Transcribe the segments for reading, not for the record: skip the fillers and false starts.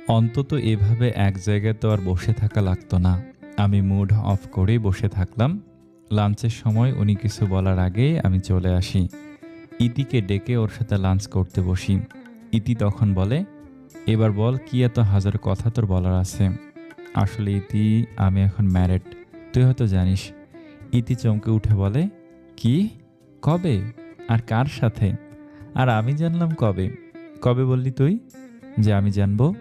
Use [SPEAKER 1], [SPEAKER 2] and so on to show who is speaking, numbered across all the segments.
[SPEAKER 1] অন্তত এভাবে এক জায়গায় তো আর বসে থাকা লাগতো না। আমি মুড অফ করেই বসে থাকলাম। লাঞ্চের সময় উনি কিছু বলার আগেই আমি চলে আসি। ইতিকে ডেকে ওর সাথে লাঞ্চ করতে বসি। ইতি তখন বলে, "এবার বল কি এত হাজার কথা তোর বলার আছে?" আসলে ইতি, আমি এখন ম্যারেড। তুই হয়তো জানিস। ইতি চমকে উঠে বলে, "কি? কবে? আর কার সাথে?" আর আমি জানলাম কবে? কবে বললি তুই? যে আমি জানবো?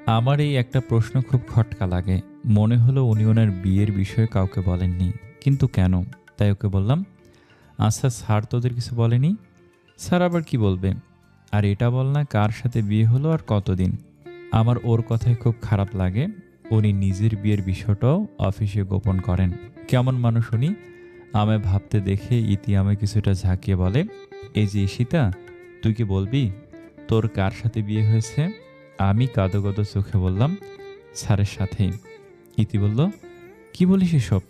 [SPEAKER 1] আমার এই একটা প্রশ্ন খুব খটকা লাগে। মনে হলো উনি ওনার বিয়ের বিষয়ে কাউকে বলেননি। কিন্তু কেন? তাই ওকে বললাম, "আচ্ছা স্যার তোদের কিছু বলেনি?" "স্যার আবার কি বলবে? আর এটা বল না কার সাথে বিয়ে হলো আর কতদিন?" আমার ওর কথায় খুব খারাপ লাগে। উনি নিজের বিয়ের বিষয়টাও অফিসে গোপন করেন। কেমন মানুষ উনি? আমায় ভাবতে দেখে ইতি আমায় কিছুটা ঝাঁকিয়ে বলে, "এই যে ঈশিতা, তুই কি বলবি তোর কার সাথে বিয়ে হয়েছে?" আমি কাঁদো কাঁদো চোখে বললাম, "স্যারের সাথেই।" ইতি বলল, "কি বলিস এসব?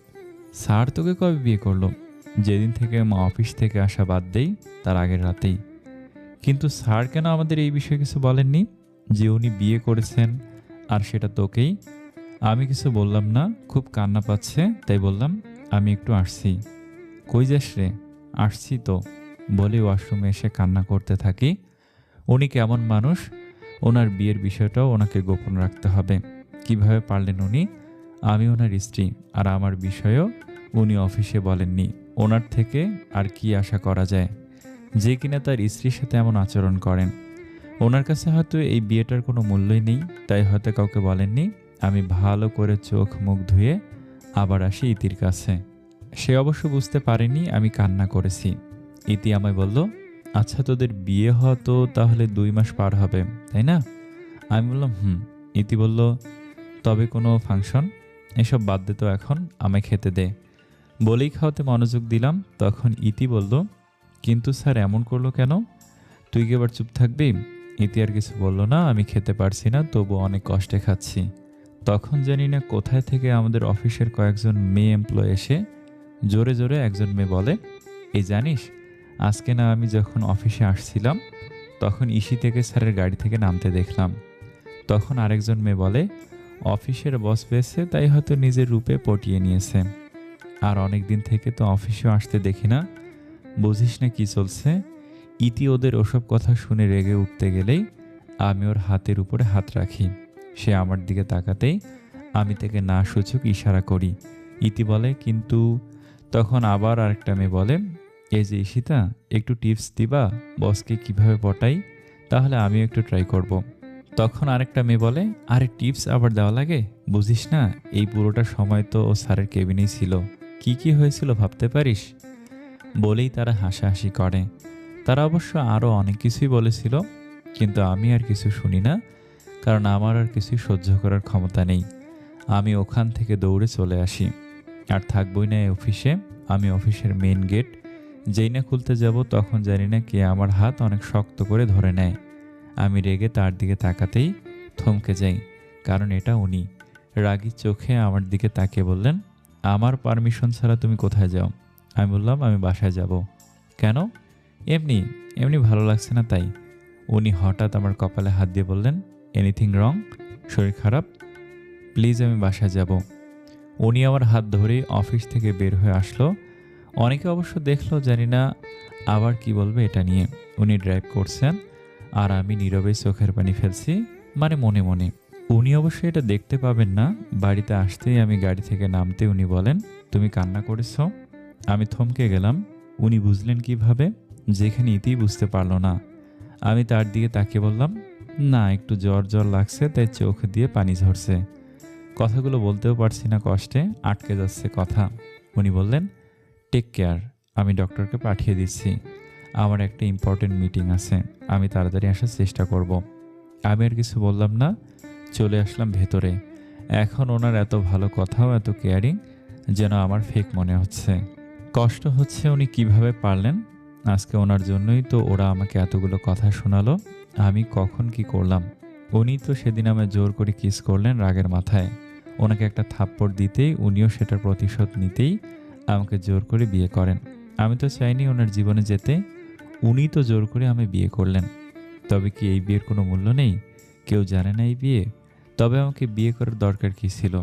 [SPEAKER 1] স্যার তোকে কবে বিয়ে করলো?" "যেদিন থেকে মা অফিস থেকে আসা বাদ দেই তার আগের রাতেই।" "কিন্তু স্যার কেন আমাদের এই বিষয়ে কিছু বলেননি? যে উনি বিয়ে করেছেন আর সেটা তোকেই?" আমি কিছু বললাম না। খুব কান্না পাচ্ছে তাই বললাম, "আমি একটু আসছি।" "কই যাস রে?" "আসছি তো।" বলে ওয়াশরুমে এসে কান্না করতে থাকি। উনি কেমন মানুষ? ওনার বিয়ের বিষয়টাও ওনাকে গোপন রাখতে হবে। কিভাবে পারলেন উনি? আমি ওনার স্ত্রী, আর আমার বিষয়েও উনি অফিসে বলেননি। ওনার থেকে আর কি আশা করা যায়, যে কিনা তার স্ত্রীর সাথে এমন আচরণ করেন? ওনার কাছে হয়তো এই বিয়েটার কোনো মূল্যই নেই, তাই হয়তো কাউকে বলেননি। আমি ভালো করে চোখ মুখ ধুয়ে আবার আসি ইতির কাছে। সে অবশ্য বুঝতে পারেনি আমি কান্না করেছি। ইতি আমায় বলল, "আচ্ছা তোদের বিয়ে হওয়া তো তাহলে 2 মাস পার হবে, তাই না?" আমি বললাম, "হুম।" ইতি বলল, "তবে কোনো ফাংশন?" "এসব বাদ দে তো এখন, আমায় খেতে দে।" বলেই খাওয়াতে মনোযোগ দিলাম। তখন ইতি বলল, "কিন্তু স্যার এমন করলো কেন? তুই কি এবার চুপ থাকবি?" ইতি আর কিছু বলল না। আমি খেতে পারছি না, তবু অনেক কষ্টে খাচ্ছি। তখন জানি না কোথায় থেকে আমাদের অফিসের কয়েকজন মেয়ে এমপ্লয়ি এসে জোরে জোরে একজন মেয়ে বলে, "এই জানিস, আজকে না আমি যখন অফিসে আসছিলাম তখন ইসি থেকে স্যারের গাড়ি থেকে নামতে দেখলাম।" তখন আরেকজন মেয়ে বলে, "অফিসের বস পেয়েছে তাই হয়তো নিজের রূপে পটিয়ে নিয়েছে। আর অনেক দিন থেকে তো অফিসেও আসতে দেখি না, বুঝিস না কি চলছে?" ইতি ওদের ওসব কথা শুনে রেগে উঠতে গেলেই আমি ওর হাতের উপরে হাত রাখি। সে আমার দিকে তাকাতেই আমি তাকে না সূচক ইশারা করি। ইতি বলে, "কিন্তু..." তখন আবার আরেকটা মেয়ে বলে, "এই যে ঈশিতা, একটু টিপস দিবা বসকে কিভাবে পটাই? তাহলে আমিও একটু ট্রাই করব।" তখন আরেকটা মেয়ে বলে, "আরে টিপস আবার দেওয়া লাগে? বুঝিস না, এই পুরোটা সময় তো ও স্যারের কেবিনেই ছিল। কি কি হয়েছিল ভাবতে পারিস?" বলেই তারা হাসাহাসি করে। তারা অবশ্য আরও অনেক কিছুই বলেছিল, কিন্তু আমি আর কিছু শুনি না, কারণ আমার আর কিছুই সহ্য করার ক্ষমতা নেই। আমি ওখান থেকে দৌড়ে চলে আসি। আর থাকবই না এই অফিসে। আমি অফিসের মেইন গেট যেই না খুলতে যাব তখন জানি না কে আমার হাত অনেক শক্ত করে ধরে নেয়। আমি রেগে তার দিকে তাকাতেই থমকে যাই, কারণ এটা উনি। রাগী চোখে আমার দিকে তাকিয়ে বললেন, "আমার পারমিশন ছাড়া তুমি কোথায় যাও?" আমি বললাম, "আমি বাসায় যাব।" "কেন?" "এমনি, এমনি ভালো লাগছে না তাই।" উনি হঠাৎ আমার কপালে হাত দিয়ে বললেন, "এনিথিং রং? শরীর খারাপ? প্লিজ আমি বাসায় যাব।" উনি আমার হাত ধরেই অফিস থেকে বের হয়ে আসলো। অনেকে অবশ্য দেখলো, জানি না আবার কি বলবে এটা নিয়ে। উনি ড্রাইভ করছেন আর আমি নীরবে চোখের পানি ফেলছি, মানে মনে মনে। উনি অবশ্য এটা দেখতে পাবেন না। বাড়িতে আসতেই আমি গাড়ি থেকে নামতে উনি বলেন, "তুমি কান্না করেছো?" আমি থমকে গেলাম। উনি বুঝলেন কিভাবে? যেখানে ইতিই বুঝতে পারল না। আমি তার দিকে তাকিয়ে বললাম, "না, একটু জ্বর জ্বর লাগছে তাই চোখ দিয়ে পানি ঝরছে। কথাগুলো বলতেও পারছি না, কষ্টে আটকে যাচ্ছে কথা।" উনি বললেন, "টেক কেয়ার, আমি ডক্টরকে পাঠিয়ে দিচ্ছি। আমার একটা ইম্পর্টেন্ট মিটিং আছে, আমি তাড়াতাড়ি আসার চেষ্টা করব।" আমি আর কিছু বললাম না, চলে আসলাম ভেতরে। এখন ওনার এত ভালো কথাও এত কেয়ারিং, যেন আমার ফেক মনে হচ্ছে। কষ্ট হচ্ছে উনি কিভাবে পারলেন। আজকে ওনার জন্যই তো ওরা আমাকে এতগুলো কথা শোনালো। আমি কখন কি করলাম? উনি তো সেদিন আমায় জোর করে কিস করলেন রাগের মাথায়। ওনাকে একটা থাপ্পড় দিতেই উনিও সেটার প্রতিশোধ নিতেই আমাকে জোর করে বিয়ে করেন। আমি তো চাইনি ওনার জীবনে যেতে, উনিই তো জোর করে আমায় বিয়ে করলেন। তবে কি এই বিয়ের কোনো মূল্য নেই? কেউ জানে না এই বিয়ে? তবে আমাকে বিয়ে করার দরকার কি ছিল?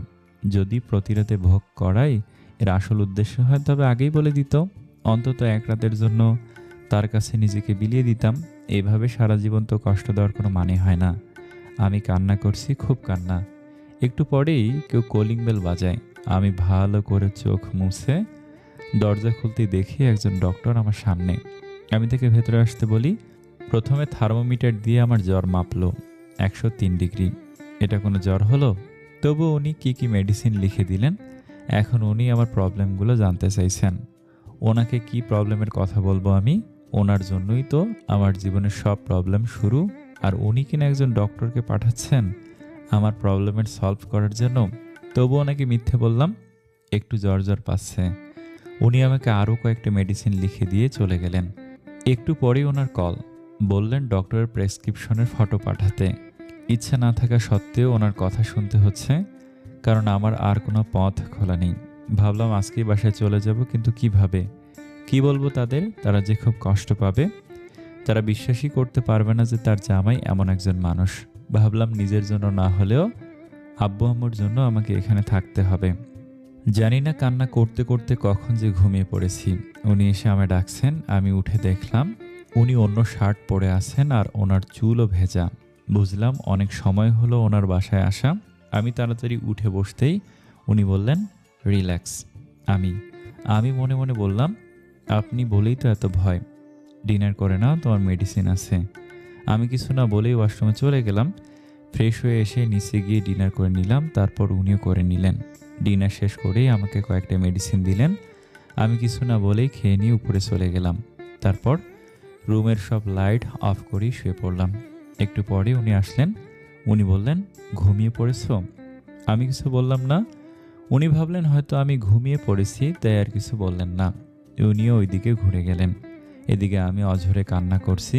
[SPEAKER 1] যদি প্রতি রাতে ভোগ করাই এর আসল উদ্দেশ্য হয় তবে আগেই বলে দিত। অন্তত এক রাতের জন্য তার কাছে নিজেকে বিলিয়ে দিতাম। এভাবে সারা জীবন তো কষ্ট দেওয়ার কোনো মানে হয় না। আমি কান্না করছি, খুব কান্না। একটু পরেই কেউ কলিং বেল বাজায়। আমি ভালো করে চোখ মুছে দরজা খুলতেই দেখি একজন ডক্টর আমার সামনে। আমি তাকে ভেতরে আসতে বলি। প্রথমে থার্মোমিটার দিয়ে আমার জ্বর মাপলো, 103 ডিগ্রি। এটা কোনো জ্বর হলো? তবু উনি কি মেডিসিন লিখে দিলেন। এখন উনি আমার প্রবলেমগুলো জানতে চাইছেন। ওনাকে কি প্রবলেমের কথা বলবো আমি? ওনার জন্যই তো আমার জীবনের সব প্রবলেম শুরু। আর উনি কিনা একজন ডক্টরকে পাঠাচ্ছেন আমার প্রবলেমের সলভ করার জন্য। তবু ওনাকে মিথ্যে বললাম একটু জ্বর জ্বর পাচ্ছে। উনি আমাকে আরও কয়েকটা মেডিসিন লিখে দিয়ে চলে গেলেন। একটু পরেই ওনার কল। বললেন ডক্টরের প্রেসক্রিপশনের ফটো পাঠাতে। ইচ্ছা না থাকা সত্ত্বেও ওনার কথা শুনতে হচ্ছে, কারণ আমার আর কোনো পথ খোলা নেই। ভাবলাম আজকেই বাসায় চলে যাব, কিন্তু কিভাবে? কি বলবো তাদের? তারা যে খুব কষ্ট পাবে। তারা বিশ্বাসই করতে পারবে না যে তার জামাই এমন একজন মানুষ। ভাবলাম নিজের জন্য না হলেও আব্বু আম্মুর জন্য আমাকে এখানে থাকতে হবে। জানি না কান্না করতে করতে কখন যে ঘুমিয়ে পড়েছি। উনি এসে আমায় ডাকছেন। আমি উঠে দেখলাম উনি অন্য শার্ট পরে আছেন আর ওনার চুলও ভেজা। বুঝলাম অনেক সময় হলো ওনার বাসায় আসা। আমি তাড়াতাড়ি উঠে বসতেই উনি বললেন, রিল্যাক্স। আমি মনে মনে বললাম, আপনি বলেই তো এত ভয়। ডিনার করে নাও, তোমার মেডিসিন আছে। আমি কিছু না বলেই ওয়াশরুমে চলে গেলাম। ফ্রেশ হয়ে এসে নিচে গিয়ে ডিনার করে নিলাম। তারপর উনিও করে নিলেন। ডিনার শেষ করেই আমাকে কয়েকটা মেডিসিন দিলেন। আমি কিছু না বলেই খেয়ে নিয়ে উপরে চলে গেলাম। তারপর রুমের সব লাইট অফ করেই শুয়ে পড়লাম। একটু পরে উনি আসলেন। উনি বললেন, ঘুমিয়ে পড়েছো? আমি কিছু বললাম না। উনি ভাবলেন হয়তো আমি ঘুমিয়ে পড়েছি, তাই আর কিছু বললেন না। উনিও ওইদিকে ঘুরে গেলেন। এদিকে আমি অঝরে কান্না করছি।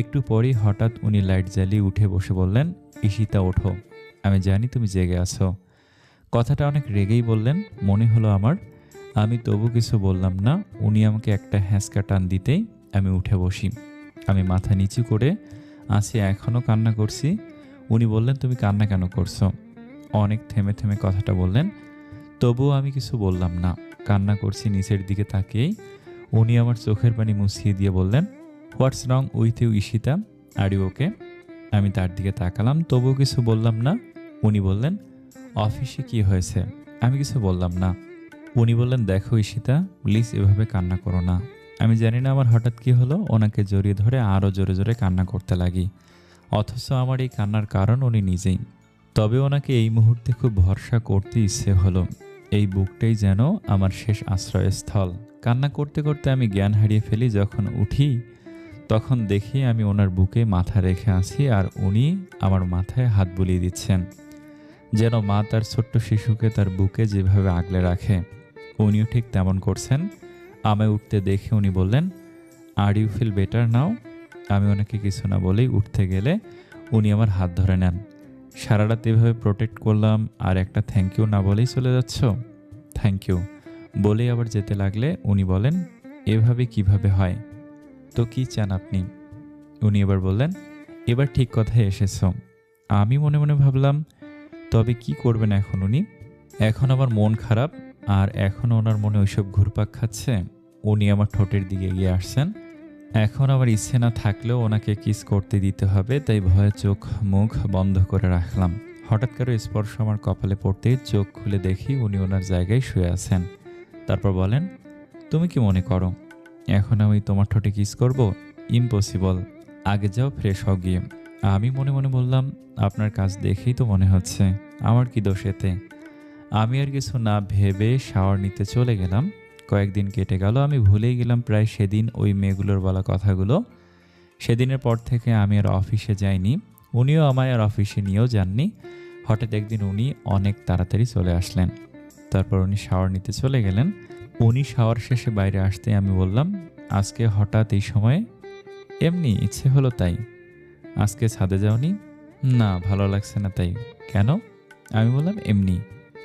[SPEAKER 1] একটু পরেই হঠাৎ উনি লাইট জ্বালিয়ে উঠে বসে বললেন, ঈশিতা ওঠো, আমি জানি তুমি জেগে আছো। কথাটা অনেক রেগেই বললেন মনে হলো আমার। আমি তবু কিছু বললাম না। উনি আমাকে একটা হ্যাঁচকা টান দিতেই আমি উঠে বসি। আমি মাথা নিচু করে আছি, এখনও কান্না করছি। উনি বললেন, তুমি কান্না কেন করছো? অনেক থেমে থেমে কথাটা বললেন। তবুও আমি কিছু বললাম না। কান্না করছি নিচের দিকে তাকিয়েই। উনি আমার চোখের পানি মুছিয়ে দিয়ে বললেন, what's wrong with you Ishita, are you okay? আমি তার দিকে তাকালাম, তবুও কিছু বললাম না। উনি বললেন, অফিসে কি হয়েছে? আমি কিছু বললাম না। উনি বললেন, দেখো ঈশিতা, প্লিজ এভাবে কান্না করো না। আমি জানি না আমার হঠাৎ কি হলো, ওনাকে জড়িয়ে ধরে আরও জোরে জোরে কান্না করতে লাগি। অথচ আমার এই কান্নার কারণ উনি নিজেই। তবে ওনাকে এই মুহূর্তে খুব ভরসা করতে ইচ্ছে হলো। এই বুকটাই যেন আমার শেষ আশ্রয়স্থল। কান্না করতে করতে আমি জ্ঞান হারিয়ে ফেলি। যখন উঠি তখন দেখি আমি ওনার বুকে মাথা রেখে আছি আর উনি আমার মাথায় হাত বুলিয়ে দিচ্ছেন, যেন মা তার ছোট্ট শিশুকে তার বুকে যেভাবে আগলে রাখে উনিও ঠিক তেমন করছেন। আমায় উঠতে দেখে উনি বললেন, are you feel better now? আমি ওনাকে কিছু না বলেই উঠতে গেলে উনি আমার হাত ধরে নেন। সারা রাত এভাবে প্রোটেক্ট করলাম আর একটা থ্যাংক ইউ না বলেই চলে যাচ্ছ? থ্যাংক ইউ বলেই আবার যেতে লাগলে উনি বলেন, এভাবে কিভাবে হয়? তো কি চান আপনি? উনি এবার বললেন, এবার ঠিক কথায় এসেছ। আমি মনে মনে ভাবলাম, তবে কি করবেন এখন উনি? এখন আমার মন খারাপ আর এখন ওনার মনে ওইসব ঘুরপাক খাচ্ছে। উনি আমার ঠোঁটের দিকে এগিয়ে আসছেন। এখন আমার ইচ্ছে না থাকলেও ওনাকে কিস করতে দিতে হবে, তাই ভয়ে চোখ মুখ বন্ধ করে রাখলাম। হঠাৎ করে স্পর্শ আমার কপালে পড়তেই চোখ খুলে দেখি উনি ওনার জায়গায় শুয়ে আছেন। তারপর বলেন, তুমি কি মনে করো এখন আমি তোমার ঠোঁটে কিস করব? ইম্পসিবল। আগে যাও, ফ্রেশ হও গিয়ে। আমি মনে মনে বললাম, আপনার কাজ দেখেই তো মনে হচ্ছে, আমার কি দোষ এতে? আমি আর কিছু না ভেবে শাওয়ার নিতে চলে গেলাম। কয়েকদিন কেটে গেল, আমি ভুলেই গেলাম প্রায় সেদিন ওই মেয়েগুলোর বলা কথাগুলো। সেদিনের পর থেকে আমি আর অফিসে যাইনি। উনিও আমায় আর অফিসে নিয়েও যাননি। হঠাৎ একদিন উনি অনেক তাড়াতাড়ি চলে আসলেন। তারপর উনি শাওয়ার নিতে চলে গেলেন। উনি শাওয়ার শেষে বাইরে আসতে আমি বললাম, আজকে হঠাৎ এই সময়ে? এমনি ইচ্ছে হলো তাই। আজকে ছাদে যাওনি? না, ভালো লাগছে না তাই। কেন? আমি বললাম, এমনি।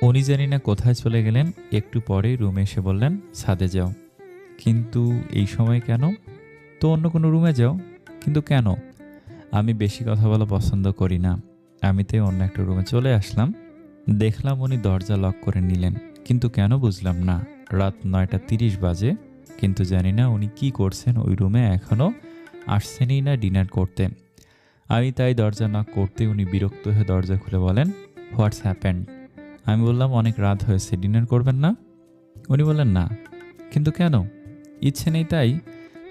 [SPEAKER 1] উনি জানি না কোথায় চলে গেলেন। একটু পরেই রুমে এসে বললেন, ছাদে যাও। কিন্তু এই সময় কেন? তো অন্য কোনো রুমে যাও। কিন্তু কেন? আমি বেশি কথা বলা পছন্দ করি না। আমি তাই অন্য একটা রুমে চলে আসলাম। দেখলাম উনি দরজা লক করে নিলেন, কিন্তু কেন বুঝলাম না। রাত 9:30 বাজে, কিন্তু জানি না উনি কি করছেন ওই রুমে, এখনও আসছেনই না ডিনার করতে। আমি তাই দরজা নক করতে উনি বিরক্ত হয়ে দরজা খুলে বলেন, হোয়াটস হ্যাপেন্ড? আমি বললাম, অনেক রাত হয়েছে, ডিনার করবেন না? উনি বললেন, না। কিন্তু কেন? ইচ্ছে নেই তাই?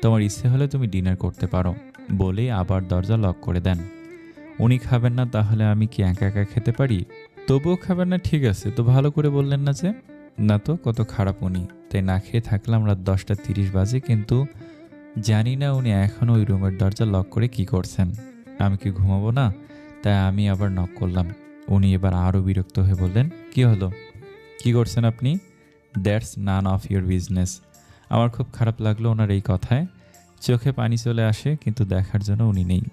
[SPEAKER 1] তোমার ইচ্ছে হলে তুমি ডিনার করতে পারো, বলেই আবার দরজা লক করে দেন। উনি খাবেন না, তাহলে আমি কি একা একা খেতে পারি? তবুও খাবেন না, ঠিক আছে, তো ভালো করে বললেন না যে? না তো, কত খারাপ উনি। তাই না খেয়ে থাকলাম। রাত 10:30 বাজে, কিন্তু জানি না উনি এখনও ওই রুমের দরজা লক করে কি করছেন। আমি কি ঘুমাবো না? তাই আমি আবার নক করলাম। উনি এবার আরও বিরক্ত হয়ে বললেন, কি হলো? কি করছেন আপনি? That's none of your business. আমার খুব খারাপ লাগলো ওনার এই কথায়। চোখে পানি চলে আসে, কিন্তু দেখার জন্য উনি নেই।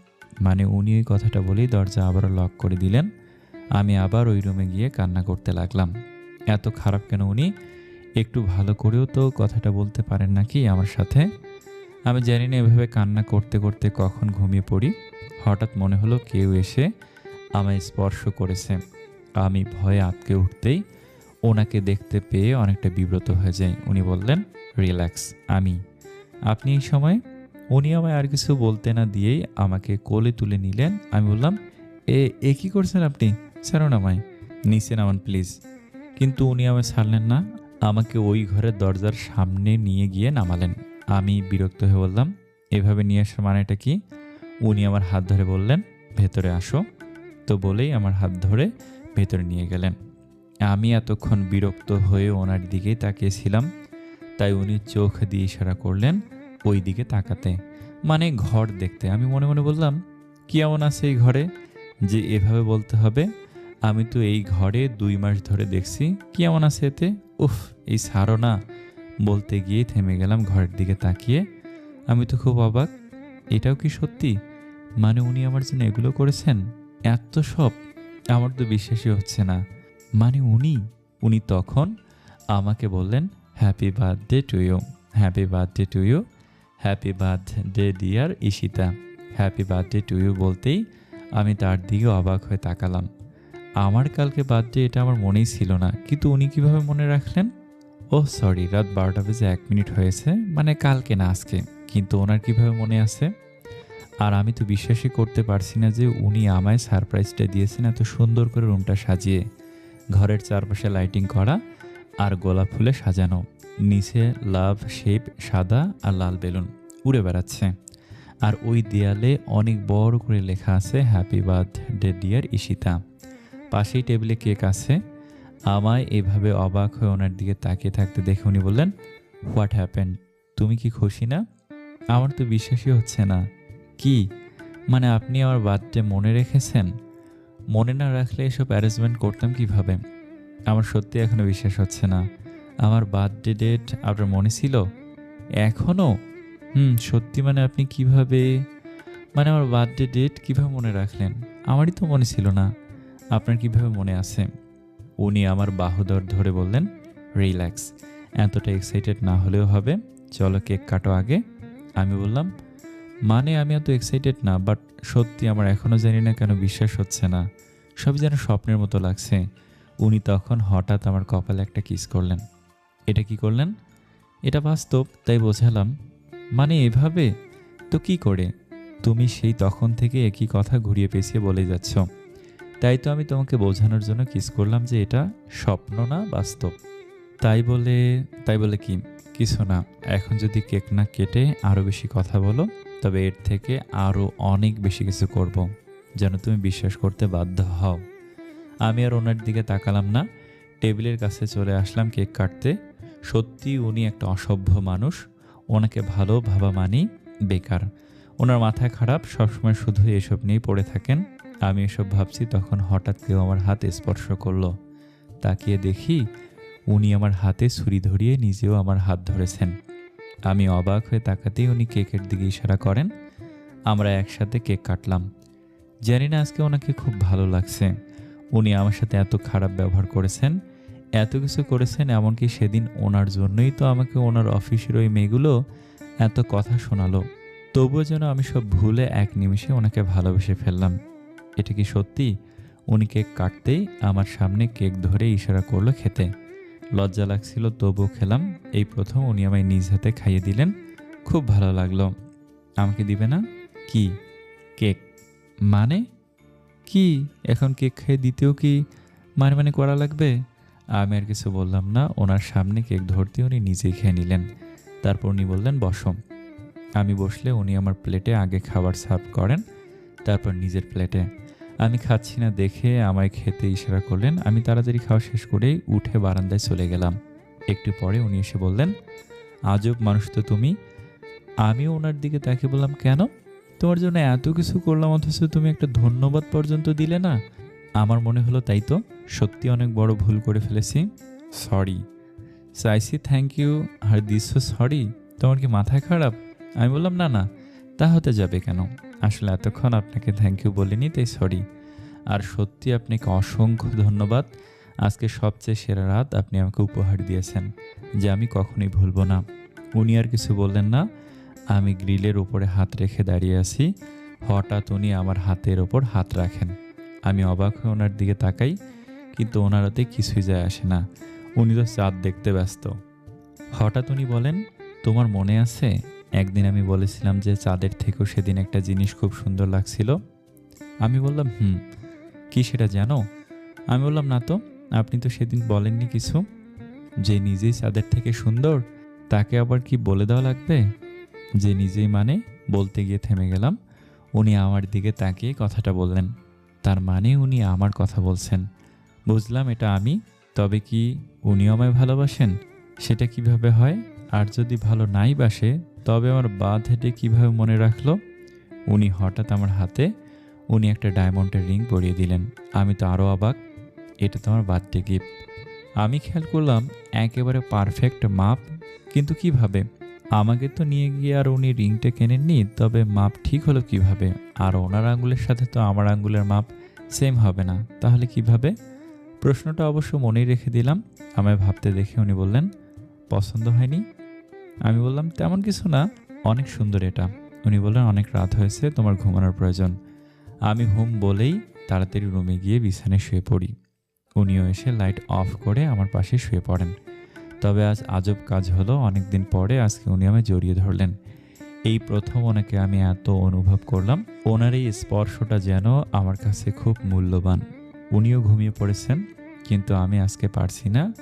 [SPEAKER 1] মানে উনি ওই কথাটা বলেই দরজা আবারও লক করে দিলেন। আমি আবার ওই রুমে গিয়ে কান্না করতে লাগলাম। এত খারাপ কেন উনি? একটু ভালো করেও তো কথাটা বলতে পারেন নাকি আমার সাথে? আমি জানি না এভাবে কান্না করতে করতে কখন ঘুমিয়ে পড়ি। হঠাৎ মনে হলো কেউ এসে আমায় স্পর্শ করেছে। আমি ভয়ে আঁতকে উঠতেই ওনাকে দেখতে পেয়ে অনেকটা বিব্রত হয়ে যাই। উনি বললেন, রিল্যাক্স। আপনি এই সময়? উনি আমায় আর কিছু বলতে না দিয়েই আমাকে কোলে তুলে নিলেন। আমি বললাম, এ কি করছেন আপনি? ছাড়ুন আমায়, নিচে নামান প্লিজ। কিন্তু উনি আমায় ছাড়লেন না, আমাকে ওই ঘরের দরজার সামনে নিয়ে গিয়ে নামালেন। আমি বিরক্ত হয়ে বললাম, এভাবে নিয়ে আসার মানেটা কি? উনি আমার হাত ধরে বললেন, ভেতরে আসো। তো বলেই আমার হাত ধরে ভেতরে নিয়ে গেলেন। আমি এতক্ষণ বিরক্ত হয়ে ওনার দিকেই তাকিয়েছিলাম, তাই উনি চোখ দিয়ে ইশারা করলেন ওই দিকে তাকাতে, মানে ঘর দেখতে। আমি মনে মনে বললাম, কি এমন আছে এই ঘরে যে এভাবে বলতে হবে? আমি তো এই ঘরে 2 মাস ধরে দেখছি, কি এমন আছে এতে? উফ, এই ছাড়ো না। বলতে গিয়ে থেমে গেলাম ঘরের দিকে তাকিয়ে। আমি তো খুব অবাক, এটাও কি সত্যি? মানে উনি আমার জন্য এগুলো করেছেন? এত সব? আমার তো বিশ্বাসই হচ্ছে না। মানে উনি তখন আমাকে বললেন, happy birthday to you, happy birthday to you, happy birthday dear Ishita, happy birthday to you বলতেই আমি তার দিকে অবাক হয়ে তাকালাম। আমার কালকে বার্থডে, এটা আমার মনেই ছিল না, কিন্তু উনি কিভাবে মনে রাখলেন? ওহ সরি, রাত 12টা বেজে 1 মিনিট হয়েছে, মানে কালকে না আজকে। কিন্তু ওনার কিভাবে মনে আছে? আর আমি তো বিশ্বাসই করতে পারছি না যে উনি আমায় সারপ্রাইজটা দিয়েছেন এত সুন্দর করে রুমটা সাজিয়ে, ঘরের চারপাশে লাইটিং করা আর গোলাপ ফুলে সাজানো, নিচে লাভ শেপ সাদা আর লাল বেলুন উড়ে বেড়াচ্ছে। আর ওই দেয়ালে অনেক বড় করে লেখা আছে, হ্যাপি বার্থডে ডিয়ার ঈশিতা। পাশেই টেবিলে কেক আছে। আমায় এভাবে অবাক হয়ে ওনার দিকে তাকিয়ে থাকতে দেখে উনি বললেন, হোয়াট হ্যাপেন্ড? তুমি কি খুশি না? আমার তো বিশ্বাসই হচ্ছে না। কি? মানে আপনি আমার বার্থডে মনে রেখেছেন? মনে না রাখলে এসব অ্যারেঞ্জমেন্ট করতাম কিভাবে? আমার সত্যি এখনো বিশ্বাস হচ্ছে না। আমার বার্থডে ডেট আপনার মনে ছিল? এখনো? সত্যি? মানে আপনি কিভাবে, মানে আমার বার্থডে ডেট কিভাবে মনে রাখলেন? আমারই তো মনে ছিল না, আপনার কিভাবে মনে আছে? উনি আমার বাহুদর ধরে বললেন, রিল্যাক্স, এতটা এক্সাইটেড না হলেও হবে, চলো কেক কাটো আগে। আমি বললাম, মানে আমি এত এক্সাইটেড না, বাট সত্যি আমার এখনও জানি না কেন বিশ্বাস হচ্ছে না, সবই যেন স্বপ্নের মতো লাগছে। উনি তখন হঠাৎ আমার কপালে একটা কিস করলেন। এটা কি করলেন? এটা বাস্তব, তাই বোঝালাম। মানে এভাবে? তো কি করে? তুমি সেই তখন থেকে একই কথা ঘুরিয়ে পেঁচিয়ে বলে যাচ্ছ। তাই তো আমি তোমাকে বোঝানোর জন্য কিস করলাম যে এটা স্বপ্ন না, বাস্তব। তাই বলে কি? কিছু না। এখন যদি কেক না কেটে আরও বেশি কথা বলো, তবে এর থেকে আরও অনেক বেশি কিছু করব, যেন তুমি বিশ্বাস করতে বাধ্য হও। আমি আর ওনার দিকে তাকালাম না, টেবিলের কাছে চলে আসলাম কেক কাটতে। সত্যি উনি একটা অসভ্য মানুষ, ওনাকে ভালো ভাবা মানি বেকার। ওনার মাথা খারাপ, সবসময় শুধু এসব নিয়েই পড়ে থাকেন। আমি এসব ভাবছি, তখন হঠাৎ কেউ আমার হাতে স্পর্শ করলো। তাকিয়ে দেখি উনি আমার হাতে ছুরি ধরিয়ে নিজেও আমার হাত ধরেছেন। আমি অবাক হয়ে তাকাতেই উনি কেকের দিকে ইশারা করেন। আমরা একসাথে কেক কাটলাম। জানি না আজকে ওনাকে খুব ভালো লাগছে। উনি আমার সাথে এত খারাপ ব্যবহার করেছেন, এত কিছু করেছেন, এমনকি সেদিন ওনার জন্যই তো আমাকে ওনার অফিসের ওই মেয়েগুলো এত কথা শোনালো। তবুও যেন আমি সব ভুলে এক নিমিষে ওনাকে ভালোবেসে ফেললাম। এটা কি সত্যি? উনি কেক কাটতেই আমার সামনে কেক ধরে ইশারা করলো খেতে। লজ্জা লাগছিল, তবুও খেলাম। এই প্রথম উনি আমায় নিজ হাতে খাইয়ে দিলেন। খুব ভালো লাগলো। আমাকে দিবে না? কি? কেক। মানে? কি? এখন কেক খেয়ে দিতেও কি মানে করা লাগবে? আমি আর কিছু বললাম না। ওনার সামনে কেক ধরতে উনি নিজেই খেয়ে নিলেন। তারপর উনি বললেন, বসো। আমি বসলে উনি আমার প্লেটে আগে খাবার সার্ভ করেন, তারপর নিজের প্লেটে। আমি খাচ্ছি না দেখে আমায় খেতে ইশারা করলেন। আমি তাড়াতাড়ি খাওয়া শেষ করেই উঠে বারান্দায় চলে গেলাম। একটু পরে উনি এসে বললেন, আজব মানুষ তো তুমি। আমিও ওনার দিকে তাকিয়ে বললাম, কেন? তোমার জন্য এত কিছু করলাম অথচ তুমি একটা ধন্যবাদ পর্যন্ত দিলে না। আমার মনে হলো তাই তো, সত্যি অনেক বড় ভুল করে ফেলেছি। সরি। চাইছি থ্যাংক ইউ আর দিস সরি। তোমার কি মাথায় খারাপ? আমি বললাম, না না, তা হতে যাবে কেন? আসলে এতক্ষণ আপনাকে থ্যাংক ইউ বলিনি, তাই সরি। আর সত্যি আপনাকে অসংখ্য ধন্যবাদ। আজকে সবচেয়ে সেরা রাত আপনি আমাকে উপহার দিয়েছেন, যে আমি কখনোই ভুলব না। উনি আর কিছু বললেন না। আমি গ্রিলের উপরে হাত রেখে দাঁড়িয়ে আছি। হঠাৎ উনি আমার হাতের ওপর হাত রাখেন। আমি অবাক হয়ে ওনার দিকে তাকাই, কিন্তু ওনার হাতে কিছুই যায় আসে না। উনি তো চাঁদ দেখতে ব্যস্ত। হঠাৎ উনি বলেন, তোমার মনে আছে একদিন আমি বলেছিলাম যে চাঁদের থেকেও সেদিন একটা জিনিস খুব সুন্দর লাগছিল? আমি বললাম, হুম। কি সেটা জানো? আমি বললাম, না তো, আপনি তো সেদিন বলেননি কিছু। যে নিজেই চাঁদের থেকে সুন্দর, তাকে আবার কি বলে দেওয়া লাগবে? যে নিজেই মানে? বলতে গিয়ে থেমে গেলাম। উনি আমার দিকে তাকিয়ে কথাটা বললেন। তার মানে উনি আমার কথা বলছেন। বুঝলাম এটা আমি। তবে কি উনিও আমায় ভালোবাসেন? সেটা কিভাবে হয়? আর যদি ভালো নাই বাসে, তবে আমার বাঁ হেঁটে কিভাবে মনে রাখলো? উনি হঠাৎ আমার হাতে উনি একটা ডায়মন্ডের রিং পরিয়ে দিলেন। আমি তো আরও অবাক। এটা তো আমার বার্থডে গিফট। আমি খেয়াল করলাম একেবারে পারফেক্ট মাপ। কিন্তু কিভাবে? আমাকে তো নিয়ে গিয়ে আর উনি রিংটা কেনেননি, তবে মাপ ঠিক হলো কিভাবে? আর ওনার আঙ্গুলের সাথে তো আমার আঙ্গুলের মাপ সেম হবে না, তাহলে কিভাবে? প্রশ্নটা অবশ্য মনেই রেখে দিলাম। আমায় ভাবতে দেখে উনি বললেন, পছন্দ হয়নি? আমি বললাম, তেমন কিছু না, অনেক সুন্দর এটা। উনি বললেন, অনেক রাত হয়েছে, তোমার ঘুমানোর প্রয়োজন। আমি হুম বলেই তাড়াতাড়ি রুমে গিয়ে বিছানায় শুয়ে পড়ি। উনিও এসে লাইট অফ করে আমার পাশে শুয়ে পড়েন। তবে আজ আজব কাজ হলো, অনেকদিন পরে আজকে উনি আমায় জড়িয়ে ধরলেন। এই প্রথম ওনাকে আমি এত অনুভব করলাম। ওনার এই স্পর্শটা যেন আমার কাছে খুব মূল্যবান। উনিও ঘুমিয়ে পড়েছেন, কিন্তু আমি আজকে পারছি না।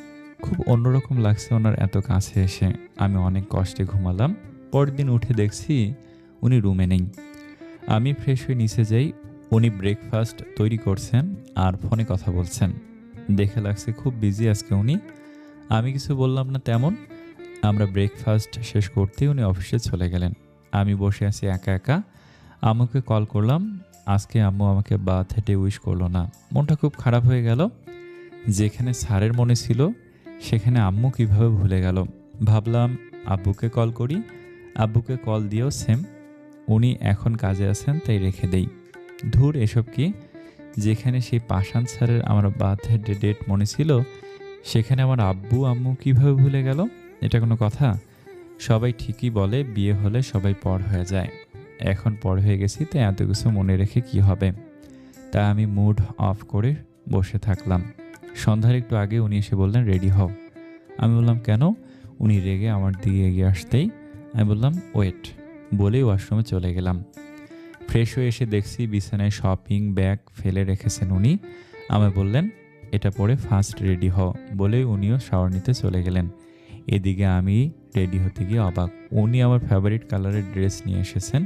[SPEAKER 1] খুব অন্যরকম লাগছে ওনার এত কাছে এসে। আমি অনেক কষ্টে ঘুমালাম। পরের দিন উঠে দেখছি উনি রুমে নেই। আমি ফ্রেশ হয়ে নিচে যাই। উনি ব্রেকফাস্ট তৈরি করছেন আর ফোনে কথা বলছেন। দেখে লাগছে খুব বিজি আজকে উনি। আমি কিছু বললাম না তেমন। আমরা ব্রেকফাস্ট শেষ করতেই উনি অফিসে চলে গেলেন। আমি বসে আছি একা একা। আম্মুকে কল করলাম। আজকে আম্মু আমাকে বার্থডে উইশ করলো না। মনটা খুব খারাপ হয়ে গেল। যেখানে স্যারের মনে ছিল, সেখানে আম্মু কিভাবে ভুলে গেল। ভাবলাম আব্বুকে কল করি। আব্বুকে কল দিয়েও সেম। উনি এখন কাজে আছেন, তাই রেখে দেই। ধুর, এসব কি? যেখানে সেই পাষাণ স্যারের আমার বার্থডে ডেট মনে ছিল, সেখানে আমার আব্বু আম্মু কিভাবে ভুলে গেল? এটা কোনো কথা? সবাই ঠিকই বলে বিয়ে হলে সবাই পর হয়ে যায়। এখন পর হয়ে গেছি, তাই এত কিছু মনে রেখে কি হবে? তাই আমি মুড অফ করে বসে থাকলাম। সন্ধ্যার একটু আগে উনি এসে বললেন, রেডি হও। আমি বললাম, কেন? উনি রেগে আমার দিকে এগিয়ে আসতেই আমি বললাম, ওয়েট, বলেই ওয়াশরুমে চলে গেলাম। ফ্রেশ হয়ে এসে দেখছি বিছানায় শপিং ব্যাগ ফেলে রেখেছেন উনি। আমায় বললেন, এটা পরে ফার্স্ট রেডি হও, বলেই উনিও শাওয়ার নিতে চলে গেলেন। এদিকে আমি রেডি হতে গিয়ে অবাক। উনি আমার ফেভারিট কালারের ড্রেস নিয়ে এসেছেন,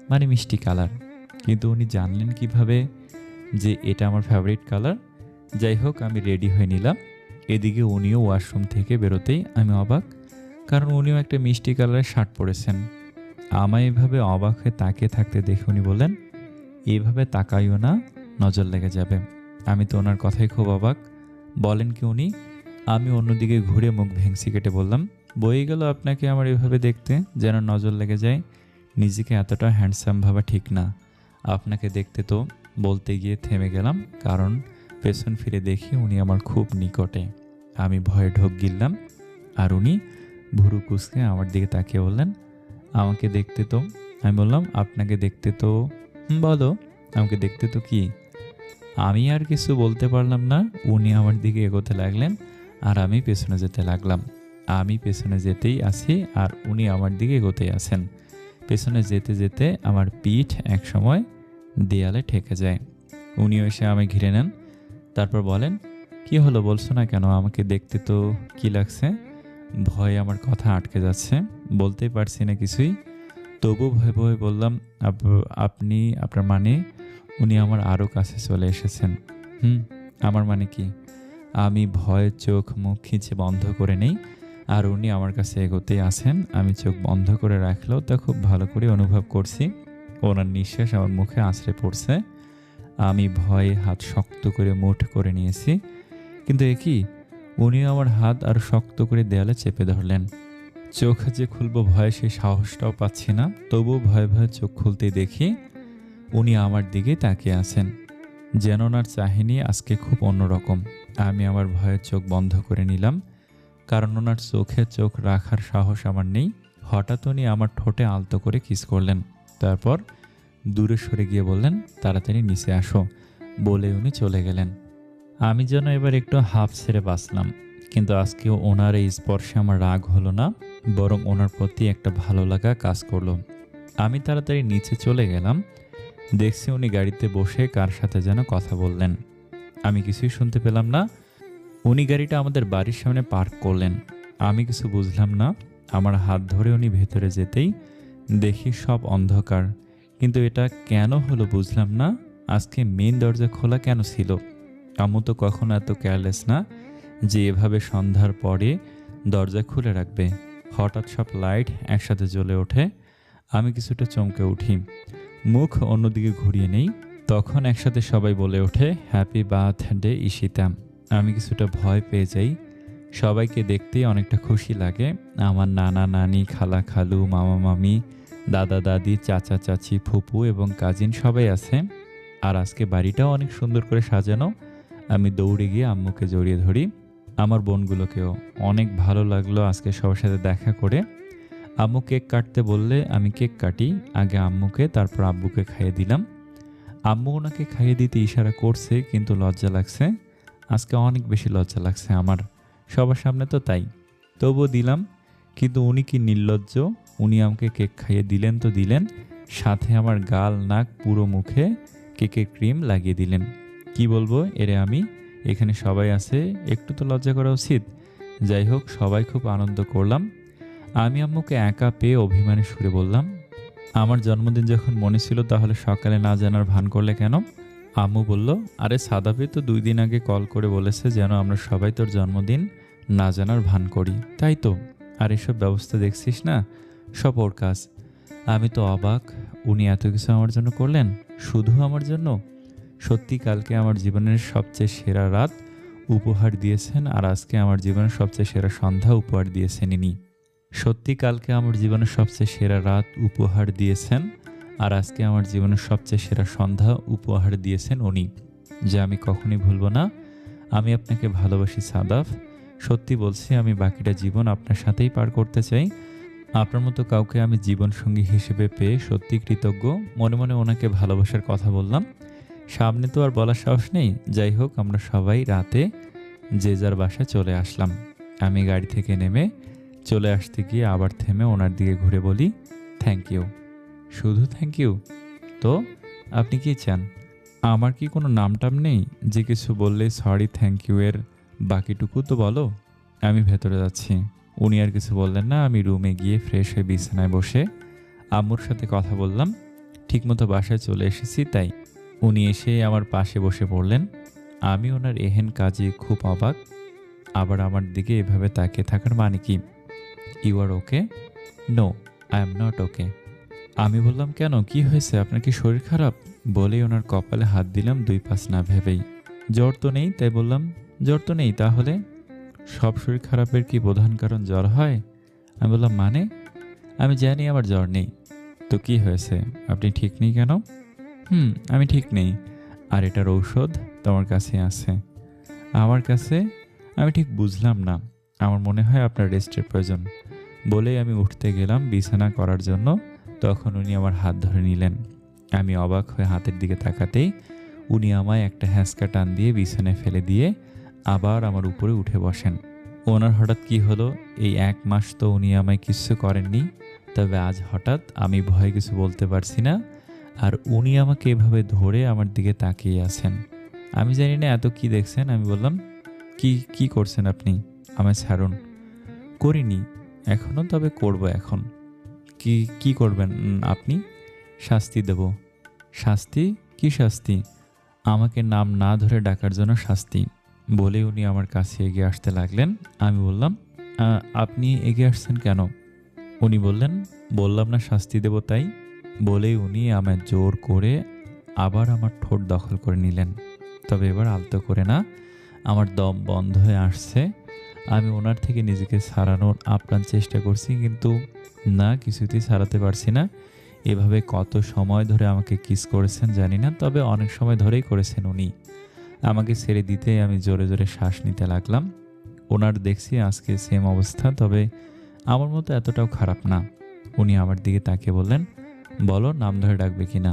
[SPEAKER 1] মানে মিষ্টি কালার। কিন্তু উনি জানলেন কিভাবে যে এটা আমার ফেভারিট কালার? যাই হোক, আমি রেডি হয়ে নিলাম। এদিকে উনিও ওয়াশরুম থেকে বেরোতেই আমি অবাক, কারণ উনিও একটা মিষ্টি কালারের শার্ট পরেছেন। আমায় এভাবে অবাক হয়ে তাকিয়ে থাকতে দেখে উনি বললেন, এইভাবে তাকাইও না, নজর লেগে যাবে। আমি তো ওনার কথাই খুব অবাক। বলেন কি উনি? আমি অন্যদিকে ঘুরে মুখ ভেংসি কেটে বললাম, বয়ে গেল আপনাকে আমার এভাবে দেখতে, যেন নজর লেগে যায়। নিজেকে এতটা হ্যান্ডসাম ভাবা ঠিক না। আপনাকে দেখতে তো। বলতে গিয়ে থেমে গেলাম, কারণ পেছন ফিরে দেখি উনি আমার খুব নিকটে। আমি ভয়ে ঢোক গিললাম। আর উনি ভুরু কুঁচকে আমার দিকে তাকিয়ে বললেন, আমাকে দেখতে তো। আমি বললাম, আপনাকে দেখতে তো। বলো, আমাকে দেখতে তো কি? আমি আর কিছু বলতে পারলাম না। উনি আমার দিকে এগোতে লাগলেন আর আমি পেছনে যেতে লাগলাম। আমি পেছনে যেতেই আছি আর উনি আমার দিকে এগোতেই আছেন। পেছনে যেতে যেতে আমার পিঠ একসময় দেয়ালে ঠেকে যায়। উনিও এসে আমায় ঘিরে নেন। তারপর বলেন, "কি হলো বলছো না কেন? আমাকে দেখতে তো কি লাগছে?" ভয়ে আমার কথা আটকে যাচ্ছে। বলতেই পারছি না কিছুই। তবু ভয়ে ভয়ে বললাম, আপনি আপনার মানে?" উনি আমার আরও কাছে চলে এসেছেন। হুম, আমার মানে কি?" আমি ভয়ে চোখ মুখ খিঁচে বন্ধ করে নেই আর উনি আমার কাছে এগোতেই আছেন। আমি চোখ বন্ধ করে রাখলেও তা খুব ভালো করে অনুভব করছি। ওনার নিঃশ্বাস আমার মুখে আছড়ে পড়ছে। আমি ভয়ে হাত শক্ত করে মুঠ করে নিয়েছি। কিন্তু এ কি? উনিও আমার হাত আরো শক্ত করে দেয়ালে চেপে ধরলেন। চোখ যে খুলবো ভয়ে সেই সাহসটাও পাচ্ছি না। তবুও ভয়ে ভয়ে চোখ খুলতেই দেখি উনি আমার দিকে তাকিয়ে আছেন। যেন ওনার চাহিনি আজকে খুব অন্যরকম। আমি আমার ভয়ে চোখ বন্ধ করে নিলাম, কারণ ওনার চোখে চোখ রাখার সাহস আমার নেই। হঠাৎ উনি আমার ঠোঁটে আলতো করে কিস করলেন। তারপর দূরে সরে গিয়ে বললেন, "তাড়াতাড়ি নিচে আসো" বলে উনি চলে গেলেন। আমি যেন এবার একটু হাঁফ ছেড়ে বাঁচলাম। কিন্তু আজকেও ওনার এই স্পর্শে আমার রাগ হলো না, বরং ওনার প্রতি একটা ভালো লাগা কাজ করলো। আমি তাড়াতাড়ি নিচে চলে গেলাম। দেখছি উনি গাড়িতে বসে কার সাথে যেন কথা বললেন। আমি কিছুই শুনতে পেলাম না। উনি গাড়িটা আমাদের বাড়ির সামনে পার্ক করলেন। আমি কিছু বুঝলাম না। আমার হাত ধরে উনি ভেতরে যেতেই দেখি সব অন্ধকার। কিন্তু এটা কেন হলো বুঝলাম না। আজকে মেইন দরজা খোলা কেন ছিল? আম্মু তো কখনো এত কেয়ারলেস না যে এভাবে সন্ধ্যার পরে দরজা খুলে রাখবে। হঠাৎ সব লাইট একসাথে জ্বলে ওঠে। আমি কিছুটা চমকে উঠি। মুখ অন্যদিকে ঘুরিয়ে নেই। তখন একসাথে সবাই বলে ওঠে, "হ্যাপি বার্থডে ঈশিতা।" আমি কিছুটা ভয় পেয়ে যাই। সবাইকে দেখতেই অনেকটা খুশি লাগে। আমার নানা নানি, খালা খালু, মামা মামি, দাদা দাদি, চাচা চাচি, ফুপু এবং কাজিন সবাই আছে। আর আজকে বাড়িটাও অনেক সুন্দর করে সাজানো। আমি দৌড়ে গিয়ে আম্মুকে জড়িয়ে ধরি। আমার বোনগুলোকেও। অনেক ভালো লাগলো আজকে সবার সাথে দেখা করে। আম্মু কেক কাটতে বললে আমি কেক কাটি। আগে আম্মুকে, তারপর আব্বুকে খাইয়ে দিলাম। আম্মু ওনাকে খাইয়ে দিতে ইশারা করছে, কিন্তু লজ্জা লাগছে। আজকে অনেক বেশি লজ্জা লাগছে আমার। সবার সামনে তো তাই। তবুও দিলাম। কিন্তু উনি কি নির্লজ্জ! উনি আমাকে কেক খাইয়ে দিলেন তো দিলেন, সাথে আমার গাল নাক পুরো মুখে কেকের ক্রিম লাগিয়ে দিলেন। কি বলবো এরে আমি? এখানে সবাই আছে, একটু তো লজ্জা করা উচিত। যাই হোক, সবাই খুব আনন্দ করলাম। আমি আম্মুকে একা পেয়ে অভিমানী সুরে বললাম, "আমার জন্মদিন যখন মনে ছিল তাহলে সকালে না জানার ভান করলে কেন?" আম্মু বলল, "আরে সাদাপি তো 2 দিন আগে কল করে বলেছে যেন আমরা সবাই তোর জন্মদিন না জানার ভান করি। তাই তো। আর এসব ব্যবস্থা দেখছিস না, সব ওর কাজ।" আমি তো অবাক। উনি এত কিছু আমার জন্য করলেন, শুধু আমার জন্য? সত্যি কালকে আমার জীবনের সবচেয়ে সেরা রাত উপহার দিয়েছেন, আর আজকে আমার জীবনের সবচেয়ে সেরা সন্ধ্যা উপহার দিয়েছেন ইনি। সত্যি কালকে আমার জীবনের সবচেয়ে সেরা রাত উপহার দিয়েছেন, আর আজকে আমার জীবনের সবচেয়ে সেরা সন্ধ্যা উপহার দিয়েছেন উনি, যা আমি কখনোই ভুলব না। আমি আপনাকে ভালোবাসি সাদাফ। সত্যি বলছি, আমি বাকিটা জীবন আপনার সাথেই পার করতে চাই। আপনার মতো কাউকে আমি জীবনসঙ্গী হিসেবে পেয়ে সত্যি কৃতজ্ঞ। মনে মনে ওনাকে ভালোবাসার কথা বললাম। সামনে তো আর বলার সাহস নেই। যাই হোক, আমরা সবাই রাতে যে যার বাসায় চলে আসলাম। আমি গাড়ি থেকে নেমে চলে আসতে গিয়ে আবার থেমে ওনার দিকে ঘুরে বলি, "থ্যাংক ইউ।" "শুধু থ্যাংক ইউ? তো আপনি কি চান? আমার কি কোনো নামটাম নেই যে কিছু বললেই সরি থ্যাংক ইউ এর বাকিটুকু তো বলো?" আমি ভেতরে যাচ্ছি। উনি আর কিছু বললেন না। আমি রুমে গিয়ে ফ্রেশ হয়ে বিছানায় বসে আম্মুর সাথে কথা বললাম। ঠিকমতো বাসায় চলে এসেছি তাই। উনি এসে আমার পাশে বসে পড়লেন। আমি ওনার এহেন কাজে খুব অবাক। আবার আমার দিকে এভাবে তাকিয়ে থাকার মানে কি? "You are okay?" "No, I am not okay." আমি বললাম, "কেন? কি হয়েছে? আপনার কি শরীর খারাপ?" বলেই ওনার কপালে হাত দিলাম 2 পাশ না ভেবেই। "জ্বর তো নেই।" তাই বললাম। "জ্বর তো নেই তাহলে?" "সব শরীর খারাপের কি প্রধান কারণ জ্বর হয়?" আমি বললাম, "মানে?" "আমি জানি আমার জ্বর নেই।" "তো কি হয়েছে? আপনি ঠিক নেই কেন?" আমি ঠিক নেই। আর এটার ঔষধ তোমার কাছে আছে।" "আমার কাছে?" আমি ঠিক বুঝলাম না। "আমার মনে হয় আপনার রেস্টের প্রয়োজন।" বলেই আমি উঠতে গেলাম বিছানা করার জন্য। তখন উনি আমার হাত ধরে নিলেন। আমি অবাক হয়ে হাতের দিকে তাকাতেই উনি আমায় একটা হ্যাঁচকা টান দিয়ে বিছানায় ফেলে দিয়ে আবার আমার উপরে উঠে বসেন। ওনার হঠাৎ কি হলো, এই ১ মাস তো উনি আমায় কিচ্ছু করেননি। তবে আজ হঠাৎ আমি ভয়ে কিছু বলতে পারছি না। আর উনি আমাকে এভাবে ধরে আমার দিকে তাকিয়ে আছেন। আমি জানি না এত কি দেখছেন। আমি বললাম, কি করছেন আপনি? আমায় ছাড়ুন। করিনি এখনো, তবে করব এখন। কি করবেন আপনি? শাস্তি দেব। শাস্তি? কি শাস্তি? আমাকে নাম না ধরে ডাকার জন্য শাস্তি। বলেই উনি আমার কাছে এগিয়ে আসতে লাগলেন। আমি বললাম, আপনি এগিয়ে আসছেন কেন? উনি বললেন, বললাম না শাস্তি দেব তাই। বলেই উনি আমায় জোর করে আবার আমার ঠোঁট দখল করে নিলেন। তবে এবার আলতো করে না। আমার দম বন্ধ হয়ে আসছে। আমি ওনার থেকে নিজেকে ছাড়ানোর আপ্রাণ চেষ্টা করছি, কিন্তু না, কিছুতেই ছাড়াতে পারছি না। এভাবে কত সময় ধরে আমাকে কিস করেছেন জানি না, তবে অনেক সময় ধরেই করেছেন উনি। আমাকে ছেড়ে দিতেই আমি জোরে জোরে শ্বাস নিতে লাগলাম। ওনার দেখছি আজকে সেম অবস্থা, তবে আমার মতো এতটাও খারাপ না। উনি আমার দিকে তাকিয়ে বললেন, বলো নাম ধরে ডাকবে কিনা।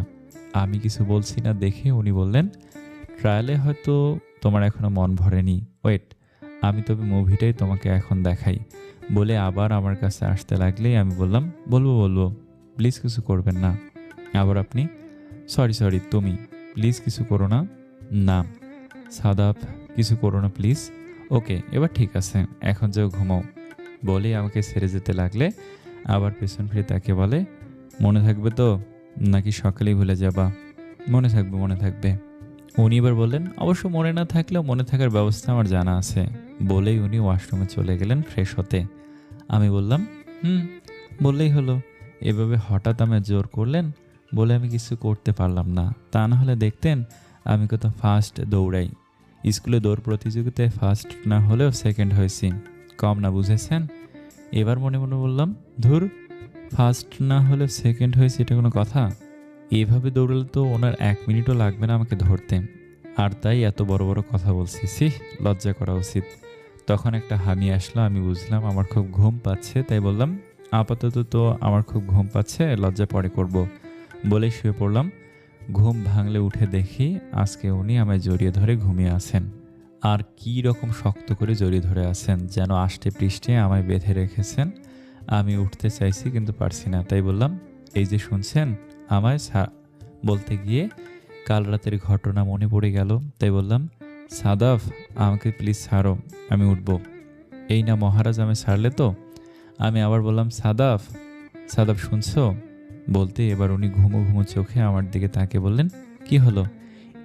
[SPEAKER 1] আমি কিছু বলছি না দেখে উনি বললেন, ট্রায়ালে হয়তো তোমার এখনো মন ভরেনি, ওয়েট, আমি তবে মুভিটাই তোমাকে এখন দেখাই। বলে আবার আমার কাছে আসতে লাগলেই আমি বললাম, বলবো, প্লিজ কিছু করবেন না। আবার আপনি, সরি তুমি, প্লিজ কিছু করো না। না সাদাব, কিছু করো না প্লিজ। ওকে, এবার ঠিক আছে, এখন যাও ঘুমাও। বলেই আমাকে ছেড়ে যেতে লাগলে আবার পেছন ফিরে তাকে বলে, মনে থাকবে তো, নাকি সকালেই ভুলে যাবা? মনে থাকবে। উনি এবার বললেন, অবশ্য মনে না থাকলেও মনে থাকার ব্যবস্থা আমার জানা আছে। বলেই উনি ওয়াশরুমে চলে গেলেন ফ্রেশ হতে। আমি বললাম, হুম, বললেই হলো। এভাবে হঠাৎ আমায় জোর করলেন বলে আমি কিছু করতে পারলাম না। তা না হলে দেখতেন আমি কত ফাস্ট দৌড়াই। স্কুলে দৌড় প্রতিযোগিতায় ফার্স্ট না হলেও সেকেন্ড হয়েছি, কম না, বুঝেছেন? এবার মনে মনে বললাম, ধুর, ফার্স্ট না হলেও সেকেন্ড হয়েছে, এটা কোনো কথা? এভাবে দৌড়ালে তো ওনার 1 মিনিটও লাগবে না আমাকে ধরতে। আর তাই এত বড় বড় কথা বলছি, ছি, লজ্জা করা উচিত। তখন একটা হামি আসলো। আমি বুঝলাম আমার খুব ঘুম পাচ্ছে, তাই বললাম, আপাতত তো আমার খুব ঘুম পাচ্ছে, লজ্জা পরে করব। বলেই শুয়ে পড়লাম। ঘুম ভাঙলে উঠে দেখি আজকে উনি আমায় জড়িয়ে ধরে ঘুমিয়ে আছেন। আর কি রকম শক্ত করে জড়িয়ে ধরে আছেন, যেন আষ্টে পৃষ্ঠে আমায় বেঁধে রেখেছেন। আমি উঠতে চাইছি কিন্তু পারছি না, তাই বললাম, এই যে শুনছেন, আমায় বলতে গিয়ে কাল রাতের ঘটনা মনে পড়ে গেল, তাই বললাম, সাদাফ, আমাকে প্লিজ ছাড়ো, আমি উঠব। এই না মহারাজ, আমি ছাড়লে তো। আমি আবার বললাম, সাদাফ শুনছো? বলতে এবার উনি ঘুমো ঘুমো চোখে আমার দিকে তাকিয়ে বললেন, কি হলো,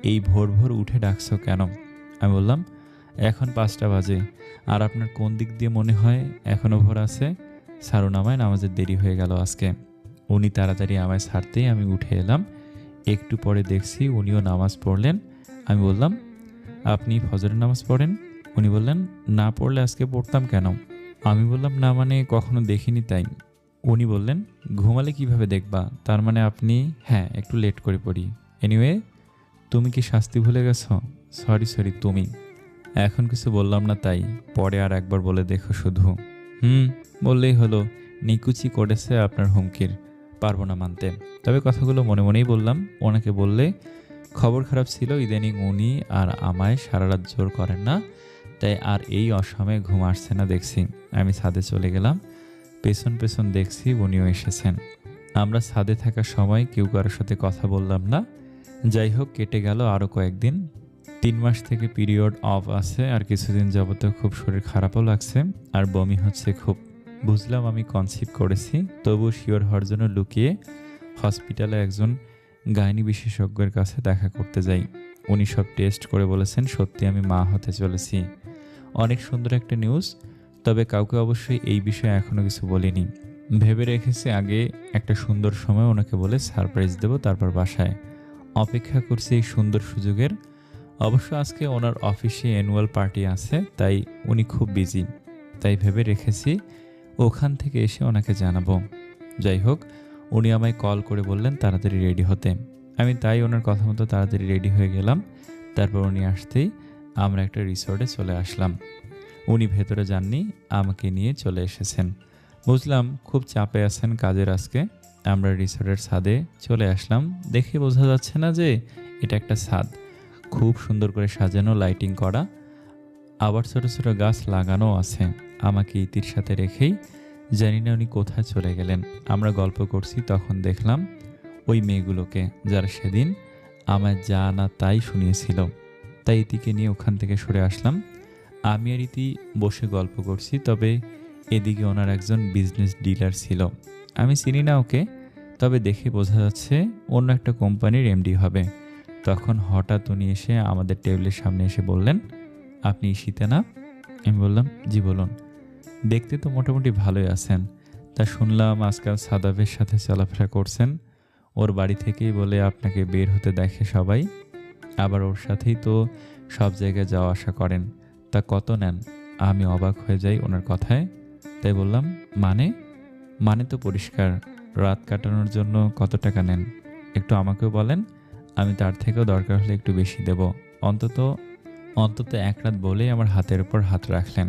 [SPEAKER 1] এই ভোর ভোর উঠে ডাকছো কেন? আমি বললাম, এখন 5টা বাজে। আর আপনার কোন দিক দিয়ে মনে হয় এখনো ভোর আছে? ছাড়ুন আমায়, নামাজের দেরি হয়ে গেল আজকে। উনি তাড়াতাড়ি আমায় ছাড়তেই আমি উঠে এলাম। একটু পরে দেখছি উনিও নামাজ পড়লেন। আমি বললাম, আপনি ফজরের নামাজ পড়েন? উনি বললেন, না পড়লে আজকে পড়তাম কেন? আমি বললাম, না মানে কখনো দেখিনি তাই। উনি বললেন, ঘুমালে কিভাবে দেখবা? তার মানে আপনি, হ্যাঁ, একটু লেট করে পড়ি। এনিওয়ে, তুমি কি শাস্তি ভুলে গেছো? সরি তুমি। এখন কিছু বললাম না তাই, পরে আর একবার বলে দেখো শুধু। বললেই হলো। নিকুচি করেছে আপনার হুমকির, পারবো না মানতে। তবে কথাগুলো মনে মনেই বললাম। ওনাকে বললে খবর খারাপ ছিল, ইদানিং উনি আর আমায় সারা রাত জোর করেন না, তাই আর এই অসময়ে ঘুম আসছে না দেখছি। আমি ছাদে চলে গেলাম। পেছন দেখছি উনিও এসেছেন। আমরা ছাদে থাকার সময় কেউ কারোর সাথে কথা বললাম না। যাই হোক, কেটে গেল আরও কয়েকদিন। 3 মাস থেকে পিরিয়ড অফ আছে, আর কিছুদিন যাবত খুব শরীর খারাপও লাগছে আর বমি হচ্ছে খুব। বুঝলাম আমি কনসিভ করেছি, তবু শিওর হওয়ার জন্য লুকিয়ে হসপিটালে একজন গাইনি বিশেষজ্ঞের কাছে দেখা করতে যাই। উনি সব টেস্ট করে বলেছেন সত্যি আমি মা হতে চলেছি। অনেক সুন্দর একটা নিউজ, তবে কাউকে অবশ্যই এই বিষয়ে এখনও কিছু বলিনি। ভেবে রেখেছি আগে একটা সুন্দর সময় ওনাকে বলে সারপ্রাইজ দেব, তারপর বাসায়। অপেক্ষা করছি এই সুন্দর সুযোগের। অবশ্য আজকে ওনার অফিসে অ্যানুয়াল পার্টি আছে, তাই উনি খুব বিজি। তাই ভেবে রেখেছি ওখান থেকে এসে ওনাকে জানাবো। যাই হোক, উনি আমায় কল করে বললেন তাড়াতাড়ি রেডি হতে। আমি তাই ওনার কথা মতো তাড়াতাড়ি রেডি হয়ে গেলাম। তারপর উনি আসতেই আমরা একটা রিসর্টে চলে আসলাম। উনি ভেতরে যাননি, আমাকে নিয়ে চলে এসেছেন। বুঝলাম খুব চাপে আছেন কাজের আজকে। আমরা রিসর্টের ছাদে চলে আসলাম। দেখে বোঝা যাচ্ছে না যে এটা একটা ছাদ। খুব সুন্দর করে সাজানো, লাইটিং করা, আবার ছোট ছোট গাছ লাগানো আছে। আমাকে ইতির সাথে রেখেই জানি না উনি কোথায় চলে গেলেন। আমরা গল্প করছি, তখন দেখলাম ওই মেয়েগুলোকে, যারা সেদিন আমায় যা না তাই শুনিয়েছিল। তাই ইতিকে নিয়ে ওখান থেকে সরে আসলাম। আমি আর ইতি বসে গল্প করছি, তবে এদিকে ওনার একজন বিজনেস ডিলার ছিল। আমি চিনি না ওকে, তবে দেখে বোঝা যাচ্ছে অন্য একটা কোম্পানির এমডি হবে। তখন হঠাৎ উনি এসে আমাদের টেবিলের সামনে এসে বললেন, আপনি ঈশিতা না? আমি বললাম, জি বলুন। দেখতে তো মোটামুটি ভালোই আছেন, তা শুনলাম আজকাল সাদাবের সাথে চলাফেরা করছেন। ওর বাড়ি থেকেই বলে আপনাকে বের হতে দেখে সবাই, আবার ওর সাথেই তো সব জায়গায় যাওয়া আসা করেন। তা কত নেন? আমি অবাক হয়ে যাই ওনার কথায়। তাই বললাম, মানে? মানে তো পরিষ্কার, রাত কাটানোর জন্য কত টাকা নেন একটু আমাকেও বলেন, আমি তার থেকেও দরকার হলে একটু বেশি দেব। অন্তত অন্তত এক রাত বলেই আমার হাতের উপর হাত রাখলেন।